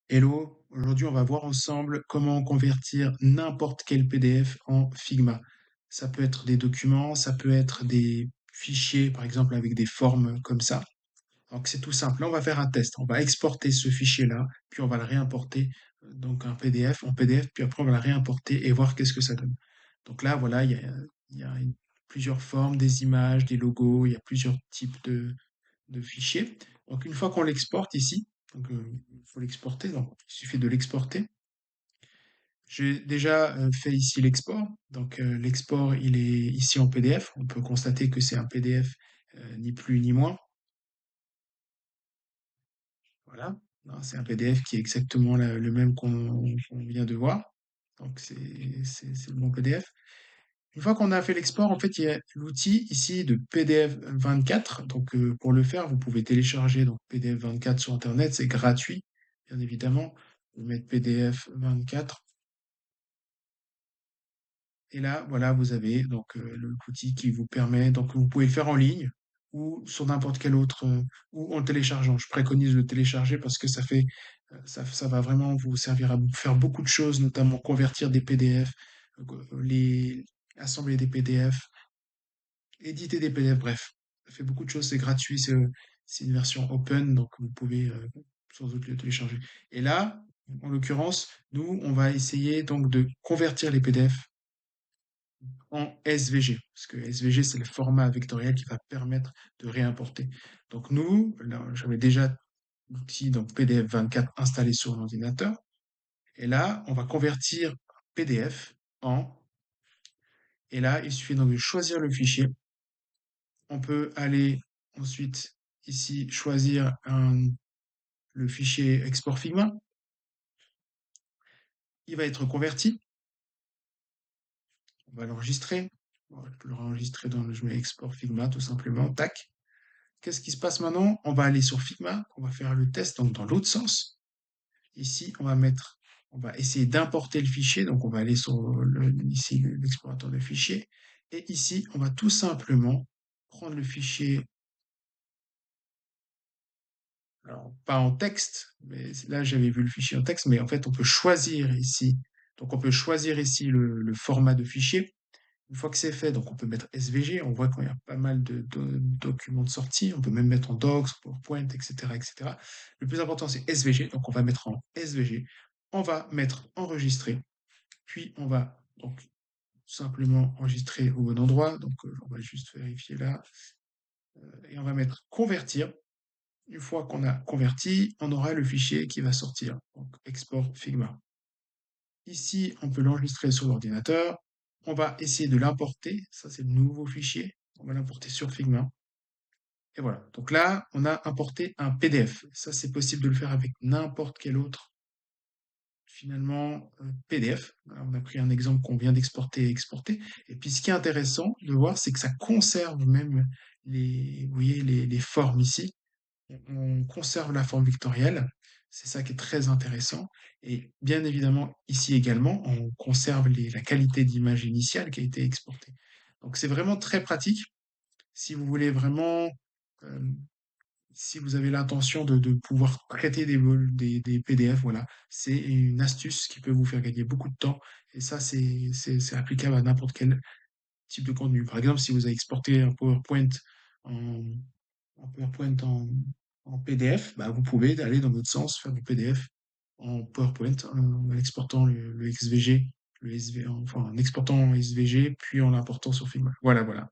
Hello, aujourd'hui on va voir ensemble comment convertir n'importe quel PDF en Figma. Ça peut être des documents, ça peut être des fichiers, par exemple avec des formes comme ça. Donc c'est tout simple. Là on va faire un test. On va exporter ce fichier-là, puis on va le réimporter donc un PDF en PDF, puis après on va le réimporter et voir qu'est-ce que ça donne. Donc là voilà, il y a plusieurs formes, des images, des logos, il y a plusieurs types de fichier. Donc une fois qu'on l'exporte ici, donc il faut l'exporter, donc il suffit de l'exporter. J'ai déjà fait ici l'export. Donc l'export, il est ici en PDF. On peut constater que c'est un PDF ni plus ni moins. Voilà. Non, c'est un PDF qui est exactement le même qu'on vient de voir. Donc c'est le bon PDF. Une fois qu'on a fait l'export, en fait, il y a l'outil ici de PDF 24. Donc, pour le faire, vous pouvez télécharger donc PDF 24 sur Internet. C'est gratuit, bien évidemment. Vous mettez PDF 24. Et là, voilà, vous avez donc l'outil qui vous permet. Donc, vous pouvez le faire en ligne ou sur n'importe quel autre, ou en le téléchargeant. Je préconise de le télécharger parce que ça va vraiment vous servir à faire beaucoup de choses, notamment convertir des PDF, les assembler des PDF, éditer des PDF, bref, ça fait beaucoup de choses, c'est gratuit, c'est une version open, donc vous pouvez sans doute le télécharger. Et là, en l'occurrence, nous, on va essayer donc de convertir les PDF en SVG, parce que SVG, c'est le format vectoriel qui va permettre de réimporter. Donc nous, là, j'avais déjà l'outil donc PDF 24 installé sur l'ordinateur, et là, on va convertir PDF en, et là, il suffit donc de choisir le fichier. On peut aller ensuite ici choisir le fichier export Figma. Il va être converti. On va l'enregistrer. Je peux l'enregistrer je mets export Figma tout simplement. Tac. Qu'est-ce qui se passe maintenant? On va aller sur Figma. On va faire le test donc dans l'autre sens. Ici, on va essayer d'importer le fichier. Donc on va aller sur ici l'explorateur de fichiers. Et ici, on va tout simplement prendre le fichier. Alors, pas en texte, mais là j'avais vu le fichier en texte, mais en fait on peut choisir ici. Donc on peut choisir ici le format de fichier. Une fois que c'est fait, donc on peut mettre SVG. On voit qu'il y a pas mal de documents de sortie. On peut même mettre en docs, PowerPoint, etc., etc. Le plus important c'est SVG. Donc on va mettre en SVG. On va mettre enregistrer. Puis on va donc simplement enregistrer au bon endroit. Donc on va juste vérifier là. Et on va mettre convertir. Une fois qu'on a converti, on aura le fichier qui va sortir, donc export Figma. Ici, on peut l'enregistrer sur l'ordinateur. On va essayer de l'importer. Ça, c'est le nouveau fichier. On va l'importer sur Figma. Et voilà. Donc là, on a importé un PDF. Ça, c'est possible de le faire avec n'importe quel autre, finalement, PDF. Voilà, on a pris un exemple qu'on vient d'exporter et exporter. Et puis, ce qui est intéressant de voir, c'est que ça conserve même vous voyez, les formes ici. On conserve la forme vectorielle. C'est ça qui est très intéressant. Et bien évidemment, ici également, on conserve la qualité d'image initiale qui a été exportée. Donc c'est vraiment très pratique. Si vous voulez vraiment, euh, si vous avez l'intention de pouvoir traiter des PDF, voilà, c'est une astuce qui peut vous faire gagner beaucoup de temps. Et ça, c'est applicable à n'importe quel type de contenu. Par exemple, si vous avez exporté un PowerPoint en, en PowerPoint en PDF, bah, vous pouvez aller dans l'autre sens, faire du PDF en PowerPoint en exportant le XVG, enfin en exportant en SVG, puis en l'important sur Figma. Voilà, voilà.